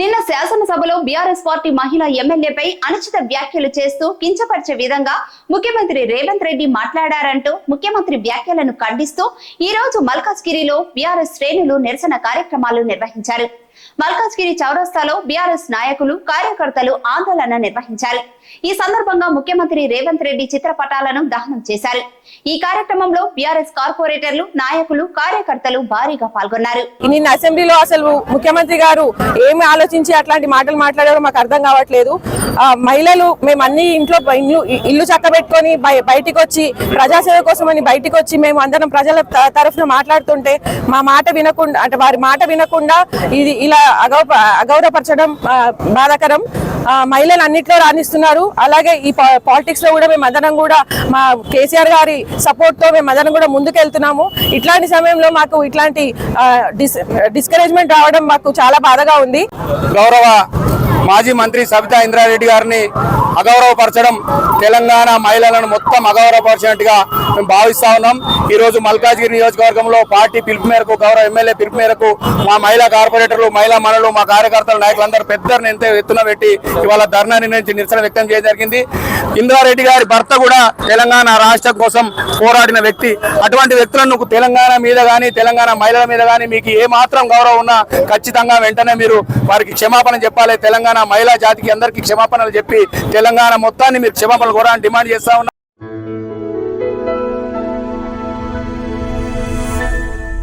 నిన్న శాసనసభలో BRS party మహిళా ఎమ్మెల్యేపై అనుచిత వ్యాఖ్యలు చేస్తూ కించపరిచే విధంగా ముఖ్యమంత్రి రేవంత్ రెడ్డి మాట్లాడారంటూ ముఖ్యమంత్రి వ్యాఖ్యలను ఖండిస్తూ ఈ రోజు మల్కాజ్గిరిలో బీఆర్ఎస్ శ్రేణులు నిరసన కార్యక్రమాలు నిర్వహించారు. మల్కాజ్గిరి చౌరస్తాలో బీఆర్ఎస్ నాయకులు కార్యకర్తలు ఆందోళన నిర్వహించారు. ఈ సందర్భంగా ముఖ్యమంత్రి రేవంత్ రెడ్డి చిత్రపటాలను దహనం చేశారు. ఈ కార్యక్రమంలో బీఆర్ఎస్ కార్పొరేటర్లు, నాయకులు, కార్యకర్తలు భారీగా పాల్గొన్నారు. నిన్న అసెంబ్లీలో అసలు ముఖ్యమంత్రి గారు ఏమి ఆలోచించి అట్లాంటి మాటలు మాట్లాడారో మాకు అర్థం కావట్లేదు. మహిళలు మేము అన్ని ఇల్లు చక్కబెట్టుకొని బయటికి వచ్చి ప్రజాసేవ కోసం అని బయటికి వచ్చి మేము అందరం ప్రజల తరఫున మాట్లాడుతుంటే మా మాట వినకుండా, అంటే వారి మాట వినకుండా ఇది ఇలా అగౌరవపరచడం బాధాకరం. మహిళలు అన్నిట్లో రాణిస్తున్నారు. అలాగే ఈ పాలిటిక్స్ లో కూడా మేము అందరం కూడా మా కేసీఆర్ గారి సపోర్ట్ తో మేము అందరం కూడా ముందుకెళ్తున్నాము. ఇట్లాంటి సమయంలో మాకు ఇట్లాంటి డిస్కరేజ్మెంట్ రావడం మాకు చాలా బాధగా ఉంది. గౌరవ మాజీ మంత్రి సబితా ఇంద్రారెడ్డి గారిని అగౌరవపరచడం, తెలంగాణ మహిళలను మొత్తం అగౌరవపరిచినట్టుగా మేము భావిస్తా ఉన్నాం. ఈ రోజు మల్కాజ్గిరి నియోజకవర్గంలో పార్టీ పిలుపు మేరకు, గౌరవ ఎమ్మెల్యే పిలుపు మేరకు మా మహిళా కార్పొరేటర్లు, మహిళా మనులు, మా కార్యకర్తలు, నాయకులందరూ పెద్ద ఎత్తున పెట్టి ఇవాళ ధర్నా నిర్ణయించి నిరసన వ్యక్తం చేయడం జరిగింది. ఇంద్రారెడ్డి గారి భర్త కూడా తెలంగాణ రాష్ట్రం కోసం పోరాడిన వ్యక్తి. అటువంటి వ్యక్తులను తెలంగాణ మీద కానీ, తెలంగాణ మహిళల మీద కానీ మీకు ఏ మాత్రం గౌరవం ఉన్నా ఖచ్చితంగా వెంటనే మీరు వారికి క్షమాపణ చెప్పాలి. తెలంగాణ మహిళా జాతికి అందరికీ క్షమాపణలు చెప్పి తెలంగాణ మొత్తాన్ని మీరు క్షమాపణలు కూడా డిమాండ్ చేస్తా ఉన్నా.